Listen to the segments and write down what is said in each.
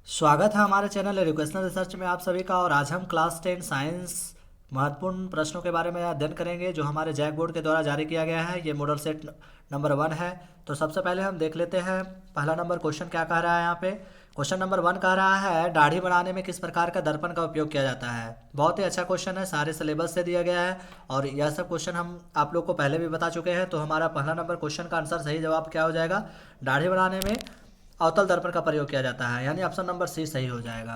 स्वागत है हमारे चैनल एजुकेशनल रिसर्च में आप सभी का। और आज हम क्लास 10 साइंस महत्वपूर्ण प्रश्नों के बारे में अध्ययन करेंगे जो हमारे जैक बोर्ड के द्वारा जारी किया गया है। ये मॉडल सेट नंबर 1 है। तो सबसे पहले हम देख लेते हैं पहला नंबर क्वेश्चन क्या कह रहा है। यहाँ पे क्वेश्चन नंबर 1 कह रहा है दाढ़ी बनाने में किस प्रकार का दर्पण का उपयोग किया जाता है। बहुत ही अच्छा क्वेश्चन है, सारे सिलेबस से दिया गया है और यह सब क्वेश्चन हम आप लोग को पहले भी बता चुके हैं। तो हमारा पहला नंबर क्वेश्चन का आंसर सही जवाब क्या हो जाएगा, दाढ़ी बनाने में अवतल दर्पण का प्रयोग किया जाता है, यानी ऑप्शन नंबर सी सही हो जाएगा।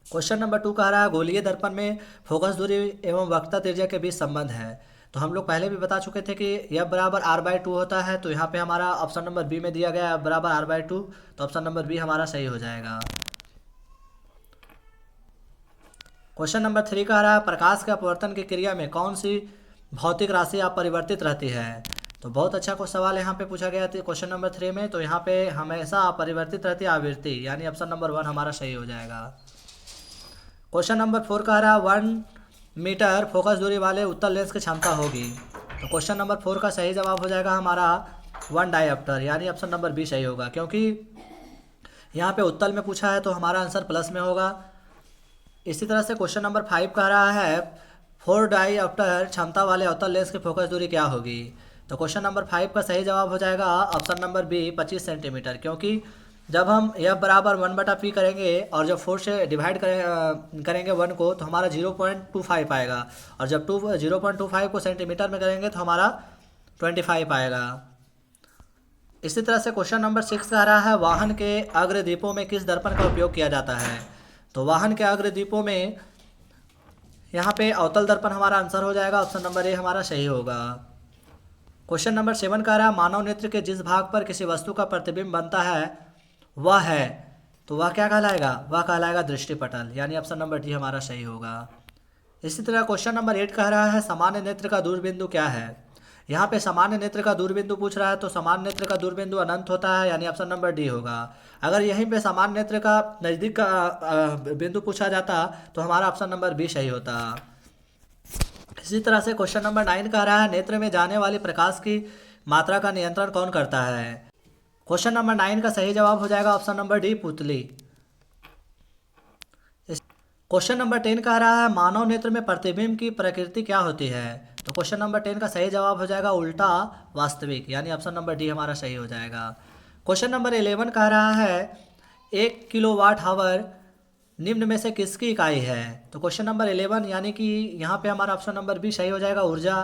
क्वेश्चन नंबर 2 कह रहा है गोलीय दर्पण में फोकस दूरी एवं वक्रता त्रिज्या के बीच संबंध है। तो हम लोग पहले भी बता चुके थे कि यह बराबर r/2 होता है। तो यहाँ पे हमारा ऑप्शन नंबर बी में दिया गया है बराबर r/2, तो ऑप्शन नंबर बी हमारा सही हो जाएगा। क्वेश्चन नंबर 3 कह रहा है प्रकाश के अपवर्तन की क्रिया में कौन सी भौतिक राशि अपरिवर्तित रहती है। तो बहुत अच्छा को सवाल यहाँ पे पूछा गया था क्वेश्चन नंबर 3 में। तो यहाँ पे हमेशा अपरिवर्तित रहती है आवृत्ति, यानी ऑप्शन नंबर 1 हमारा सही हो जाएगा। क्वेश्चन नंबर 4 कह रहा है 1 मीटर फोकस दूरी वाले उत्तल लेंस की क्षमता होगी। तो क्वेश्चन नंबर 4 का सही जवाब हो जाएगा हमारा 1 डायप्टर, यानी ऑप्शन नंबर बी सही होगा, क्योंकि यहाँ पे उत्तल में पूछा है तो हमारा आंसर प्लस में होगा। इसी तरह से क्वेश्चन नंबर 5 कह रहा है 4 डायप्टर क्षमता वाले अवतल लेंस की फोकस दूरी क्या होगी। तो क्वेश्चन नंबर 5 का सही जवाब हो जाएगा ऑप्शन नंबर बी 25 सेंटीमीटर, क्योंकि जब हम यह बराबर 1/p करेंगे और जब 4 से डिवाइड करेंगे 1 को तो हमारा 0.25 आएगा, और जब 0.25 को सेंटीमीटर में करेंगे तो हमारा 25 आएगा। इसी तरह से क्वेश्चन नंबर 6 कह रहा है वाहन के अग्रदीपों में किस दर्पण का उपयोग किया जाता है। तो वाहन के अग्रदीपों में यहाँ पे अवतल दर्पण हमारा आंसर हो जाएगा, ऑप्शन नंबर ए हमारा सही होगा। क्वेश्चन नंबर 7 कह रहा है मानव नेत्र के जिस भाग पर किसी वस्तु का प्रतिबिंब बनता है वह है, तो वह क्या कहलाएगा, वह कहलाएगा दृष्टिपटल, यानी ऑप्शन नंबर डी हमारा सही होगा। इसी तरह क्वेश्चन नंबर 8 कह रहा है सामान्य नेत्र का दूरबिंदु क्या है। यहाँ पे सामान्य नेत्र का दूरबिंदु पूछ रहा है, तो सामान्य नेत्र का दूरबिंदु अनंत होता है, यानी ऑप्शन नंबर डी होगा। अगर यहीं पे सामान्य नेत्र का नज़दीक का बिंदु पूछा जाता तो हमारा ऑप्शन नंबर बी सही होता। इसी तरह से क्वेश्चन नंबर 9 कह रहा है नेत्र में जाने वाली प्रकाश की मात्रा का नियंत्रण कौन करता है। क्वेश्चन नंबर 9 का सही जवाब हो जाएगा ऑप्शन नंबर डी पुतली। क्वेश्चन नंबर 10 कह रहा है मानव नेत्र में प्रतिबिंब की प्रकृति क्या होती है। तो क्वेश्चन नंबर 10 का सही जवाब हो जाएगा उल्टा वास्तविक, यानी ऑप्शन नंबर डी हमारा सही हो जाएगा। क्वेश्चन नंबर 11 कह रहा है 1 किलोवाट हावर निम्न में से किसकी इकाई है। तो क्वेश्चन नंबर 11 यानी कि यहाँ पे हमारा ऑप्शन नंबर बी सही हो जाएगा ऊर्जा,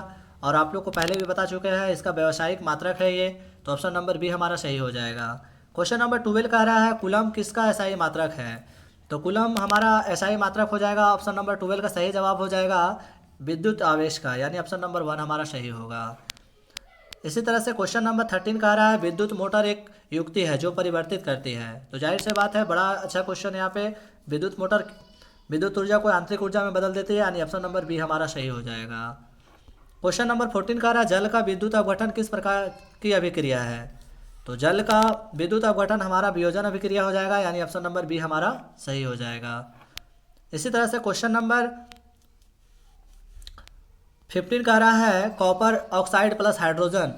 और आप लोग को पहले भी बता चुके हैं इसका व्यावसायिक मात्रक है ये, तो ऑप्शन नंबर बी हमारा सही हो जाएगा। क्वेश्चन नंबर 12 कह रहा है कूलम किसका एसआई मात्रक है। तो कूलम हमारा एसआई मात्रक हो जाएगा, ऑप्शन नंबर 12 का सही जवाब हो जाएगा विद्युत आवेश का, यानी ऑप्शन नंबर 1 हमारा सही होगा। इसी तरह से क्वेश्चन नंबर 13 कह रहा है विद्युत मोटर एक युक्ति है जो परिवर्तित करती है। तो जाहिर सी बात है बड़ा अच्छा क्वेश्चन यहाँ पे, विद्युत मोटर विद्युत ऊर्जा को आंतरिक ऊर्जा में बदल देती है, यानी ऑप्शन नंबर बी हमारा सही हो जाएगा। क्वेश्चन नंबर 14 कह रहा है जल का विद्युत अपघटन किस प्रकार की अभिक्रिया है। तो जल का विद्युत अपघटन हमारा वियोजन अभिक्रिया हो जाएगा, यानी ऑप्शन नंबर बी हमारा सही हो जाएगा। इसी तरह से क्वेश्चन नंबर 15 कह रहा है कॉपर ऑक्साइड प्लस हाइड्रोजन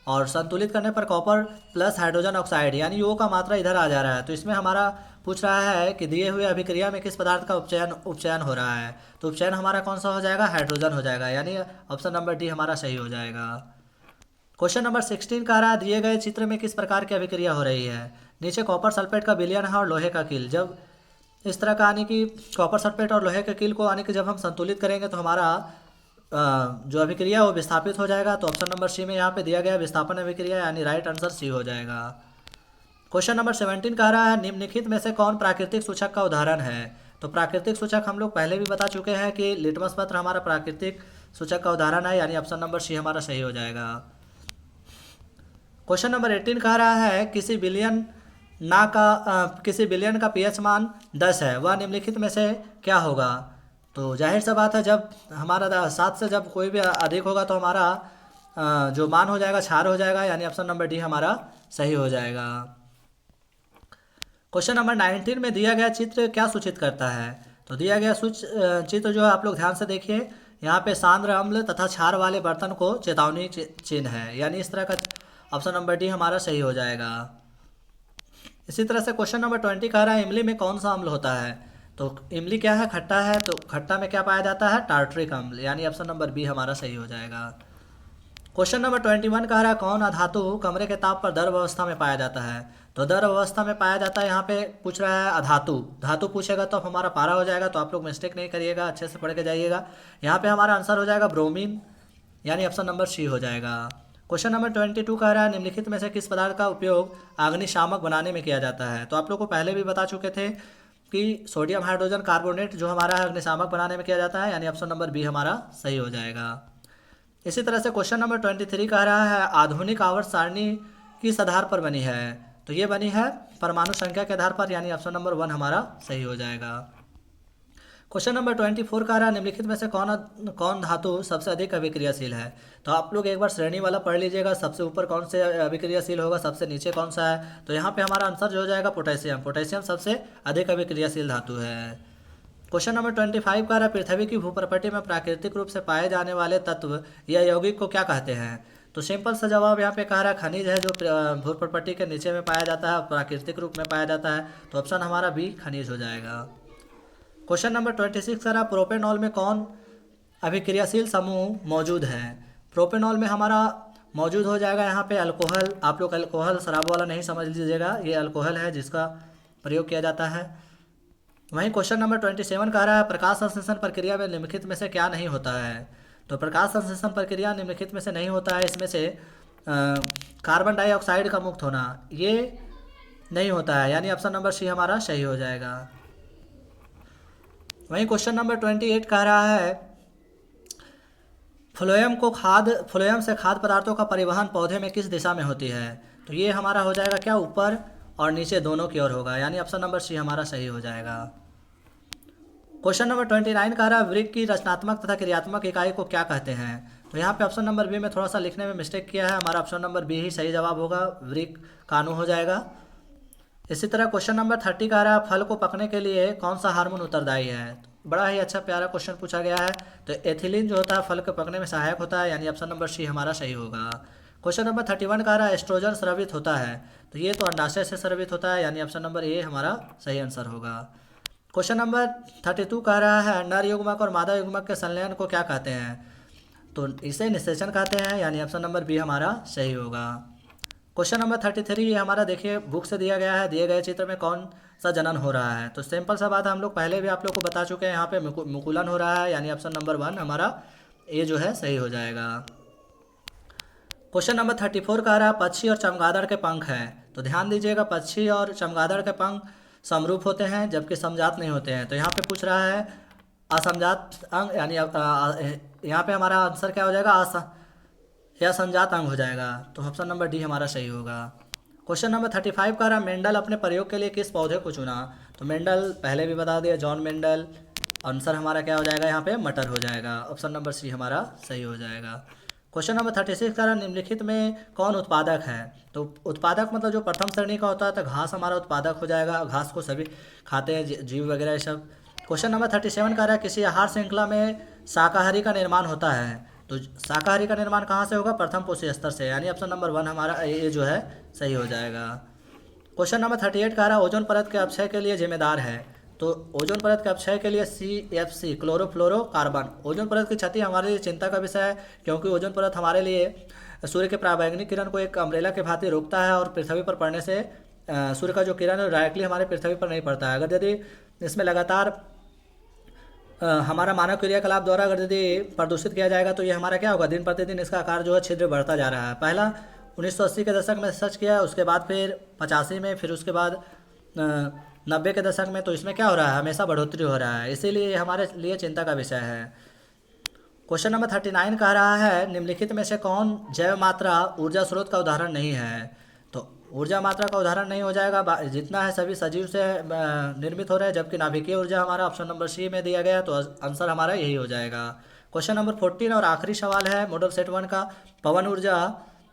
और संतुलित करने पर कॉपर प्लस हाइड्रोजन ऑक्साइड, यानी ओ का मात्रा इधर आ जा रहा है। तो इसमें हमारा पूछ रहा है कि दिए हुए अभिक्रिया में किस पदार्थ का उपचयन हो रहा है। तो उपचयन हमारा कौन सा हो जाएगा, हाइड्रोजन हो जाएगा, यानी ऑप्शन नंबर डी हमारा सही हो जाएगा। क्वेश्चन नंबर 16 कह रहा है दिए गए चित्र में किस प्रकार की अभिक्रिया हो रही है। नीचे कॉपर सल्फेट का विलयन है और लोहे का कील, जब इस तरह का आने की कॉपर सल्फेट और लोहे के कील को आने की जब हम संतुलित करेंगे तो हमारा जो अभिक्रिया है वो विस्थापित हो जाएगा। तो ऑप्शन नंबर सी में यहाँ पे दिया गया विस्थापन अभिक्रिया, यानी राइट आंसर सी हो जाएगा। क्वेश्चन नंबर 17 कह रहा है निम्नलिखित में से कौन प्राकृतिक सूचक का उदाहरण है। तो प्राकृतिक सूचक हम लोग पहले भी बता चुके हैं कि लिटमस पत्र हमारा प्राकृतिक सूचक का उदाहरण है, यानी ऑप्शन नंबर सी हमारा सही हो जाएगा। क्वेश्चन नंबर 18 कह रहा है किसी बिलियन का पीएच मान 10 है, वह निम्नलिखित में से क्या होगा। तो जाहिर सा बात है जब हमारा 7 से जब कोई भी अधिक होगा तो हमारा जो मान हो जाएगा क्षार हो जाएगा, यानी ऑप्शन नंबर डी हमारा सही हो जाएगा। क्वेश्चन नंबर 19 में दिया गया चित्र क्या सूचित करता है। तो दिया गया चित्र जो है आप लोग ध्यान से देखिए, यहाँ पे सांद्र अम्ल तथा क्षार वाले बर्तन को चेतावनी चिन्ह है, यानी इस तरह का ऑप्शन नंबर डी हमारा सही हो जाएगा। इसी तरह से क्वेश्चन नंबर 20 कह रहा है इमली में कौन सा अम्ल होता है। तो इमली क्या है, खट्टा है, तो खट्टा में क्या पाया जाता है, टार्ट्रिक अम्ल, यानी ऑप्शन नंबर बी हमारा सही हो जाएगा। क्वेश्चन नंबर 21 कह रहा है कौन अधातु कमरे के ताप पर द्रव अवस्था में पाया जाता है। तो द्रव अवस्था में पाया जाता है, यहाँ पे पूछ रहा है अधातु, धातु पूछेगा तो हमारा पारा हो जाएगा, तो आप लोग मिस्टेक नहीं करिएगा, अच्छे से पढ़ के जाइएगा। यहाँ पे हमारा आंसर हो जाएगा ब्रोमीन, यानी ऑप्शन नंबर सी हो जाएगा। क्वेश्चन नंबर 22 कह रहा है निम्नलिखित में से किस पदार्थ का उपयोग अग्निशामक बनाने में किया जाता है। तो आप लोग को पहले भी बता चुके थे कि सोडियम हाइड्रोजन कार्बोनेट जो हमारा है अग्निशामक बनाने में किया जाता है, यानी ऑप्शन नंबर बी हमारा सही हो जाएगा। इसी तरह से क्वेश्चन नंबर 23 कह रहा है आधुनिक आवर्त सारणी किस आधार पर बनी है। तो ये बनी है परमाणु संख्या के आधार पर, यानी ऑप्शन नंबर 1 हमारा सही हो जाएगा। क्वेश्चन नंबर 24 कह रहा है निम्नलिखित में से कौन कौन धातु सबसे अधिक अभिक्रियाशील है। तो आप लोग एक बार श्रेणी वाला पढ़ लीजिएगा, सबसे ऊपर कौन से अभिक्रियाशील होगा, सबसे नीचे कौन सा है। तो यहाँ पे हमारा आंसर जो हो जाएगा पोटेशियम, पोटेशियम सबसे अधिक अभिक्रियाशील धातु है। क्वेश्चन नंबर 25 कह रहा है पृथ्वी की भूप्रपट्टी में प्राकृतिक रूप से पाए जाने वाले तत्व या यौगिक को क्या कहते हैं। तो सिंपल सा जवाब यहाँ पे कह रहा है खनिज है, जो भूप्रपट्टी के नीचे में पाया जाता है, प्राकृतिक रूप में पाया जाता है, तो ऑप्शन हमारा बी खनिज हो जाएगा। क्वेश्चन नंबर 26 कह रहा है प्रोपेनॉल में कौन अभिक्रियाशील समूह मौजूद है। प्रोपेनॉल में हमारा मौजूद हो जाएगा यहाँ पे अल्कोहल, आप लोग अल्कोहल शराब वाला नहीं समझ लीजिएगा, ये अल्कोहल है जिसका प्रयोग किया जाता है। वहीं क्वेश्चन नंबर 27 कह रहा है प्रकाश संश्लेषण प्रक्रिया में निम्नलिखित में से क्या नहीं होता है। तो प्रकाश संश्लेषण प्रक्रिया निम्नलिखित में से नहीं होता है, इसमें से कार्बन डाइऑक्साइड का मुक्त होना ये नहीं होता है, यानी ऑप्शन नंबर सी हमारा सही हो जाएगा। वहीं क्वेश्चन नंबर 28 कह रहा है फ्लोएम से खाद्य पदार्थों का परिवहन पौधे में किस दिशा में होती है। तो ये हमारा हो जाएगा क्या, ऊपर और नीचे दोनों की ओर होगा, यानी ऑप्शन नंबर सी हमारा सही हो जाएगा। क्वेश्चन नंबर 29 कह रहा है वृक्क की रचनात्मक तथा क्रियात्मक इकाई को क्या कहते हैं। तो यहाँ पे ऑप्शन नंबर बी में थोड़ा सा लिखने में मिस्टेक किया है, हमारा ऑप्शन नंबर बी ही सही जवाब होगा, वृक्क कानू हो जाएगा। इसी तरह क्वेश्चन नंबर 30 कह रहा है फल को पकने के लिए कौन सा हार्मोन उत्तरदायी है। बड़ा ही अच्छा प्यारा क्वेश्चन पूछा गया है। तो एथिलीन जो होता है फल को पकने में सहायक होता है, यानी ऑप्शन नंबर सी हमारा सही होगा। क्वेश्चन नंबर 31 कह रहा है एस्ट्रोजन स्रावित होता है। तो ये तो अंडाशय से स्रावित होता है, यानी ऑप्शन नंबर ए हमारा सही आंसर होगा। क्वेश्चन नंबर 32 कह रहा है नर युग्मक और मादा युग्मक के संलयन को क्या कहते हैं। तो इसे निषेचन कहते हैं, यानी ऑप्शन नंबर बी हमारा सही होगा। क्वेश्चन नंबर 33 ये हमारा देखिए बुक से दिया गया है, दिए गए चित्र में कौन सा जनन हो रहा है। तो सिंपल सा बात हम लोग पहले भी आप लोग को बता चुके हैं, यहाँ पे मुकुलन हो रहा है, यानी ऑप्शन नंबर 1 हमारा ए जो है सही हो जाएगा। क्वेश्चन नंबर 34 कह रहा है पक्षी और चमगादड़ के पंख हैं। तो ध्यान दीजिएगा पक्षी और चमगादड़ के पंख समरूप होते हैं जबकि समजात नहीं होते हैं। तो यहाँ पे पूछ रहा है असमजात अंग, यानी यहाँ पे हमारा आंसर क्या हो जाएगा, या संजात अंग हो जाएगा, तो ऑप्शन नंबर डी हमारा सही होगा। क्वेश्चन नंबर 35 कह रहा है मेंडल अपने प्रयोग के लिए किस पौधे को चुना। तो मेंडल पहले भी बता दिया, जॉन मेंडल, आंसर हमारा क्या हो जाएगा यहाँ पे मटर हो जाएगा, ऑप्शन नंबर सी हमारा सही हो जाएगा। क्वेश्चन नंबर 36 कह रहा है निम्नलिखित में कौन उत्पादक है। तो उत्पादक मतलब जो प्रथम श्रेणी का होता है, तो घास हमारा उत्पादक हो जाएगा, घास को सभी खाते हैं जीव वगैरह ये सब। क्वेश्चन नंबर 37 कह रहा है किसी आहार श्रृंखला में शाकाहारी का निर्माण होता है। तो शाकाहारी का निर्माण कहाँ से होगा, प्रथम पोषी स्तर से, यानी ऑप्शन नंबर 1 हमारा ये जो है सही हो जाएगा। क्वेश्चन नंबर 38 कह रहा है ओजोन परत के अपक्षय के लिए जिम्मेदार है। तो ओजोन परत के अपक्षय के लिए CFC क्लोरोफ्लोरोकार्बन, ओजोन परत की क्षति हमारे लिए चिंता का विषय है, क्योंकि ओजोन परत हमारे लिए सूर्य के पराबैंगनी किरण को एक अम्ब्रेला के भांति रोकता है, और पृथ्वी पर पड़ने से सूर्य का जो किरण है डायरेक्टली हमारे पृथ्वी पर नहीं पड़ता है। अगर यदि इसमें लगातार हमारा मानव क्रियाकलाप द्वारा अगर यदि प्रदूषित किया जाएगा तो ये हमारा क्या होगा, दिन प्रतिदिन इसका आकार जो है छिद्र बढ़ता जा रहा है। पहला 1980 के दशक में सर्च किया, उसके बाद फिर 85 में, फिर उसके बाद 90 के दशक में, तो इसमें क्या हो रहा है, हमेशा बढ़ोतरी हो रहा है, इसीलिए ये हमारे लिए चिंता का विषय है। क्वेश्चन नंबर 39 कह रहा है निम्नलिखित में से कौन जैव मात्रा ऊर्जा स्रोत का उदाहरण नहीं है। तो ऊर्जा मात्रा का उदाहरण नहीं हो जाएगा, जितना है सभी सजीव से निर्मित हो रहे हैं, जबकि नाभिकीय ऊर्जा हमारा ऑप्शन नंबर सी में दिया गया, तो आंसर हमारा यही हो जाएगा। क्वेश्चन नंबर 14 और आखिरी सवाल है मॉडल सेट 1 का, पवन ऊर्जा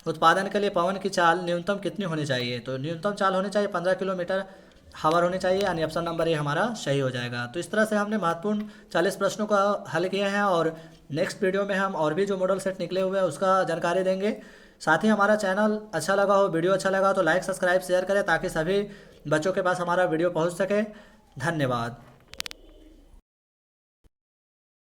उत्पादन के लिए पवन की चाल न्यूनतम कितनी होनी चाहिए। तो न्यूनतम चाल होनी चाहिए 15 किलोमीटर हावर होनी चाहिए, यानी ऑप्शन नंबर ए हमारा सही हो जाएगा। तो इस तरह से हमने महत्वपूर्ण 40 प्रश्नों का हल किए हैं, और नेक्स्ट वीडियो में हम और भी जो मॉडल सेट निकले हुए हैं उसका जानकारी देंगे। साथ ही हमारा चैनल अच्छा लगा हो, वीडियो अच्छा लगा तो लाइक सब्सक्राइब शेयर करें, ताकि सभी बच्चों के पास हमारा वीडियो पहुंच सके। धन्यवाद।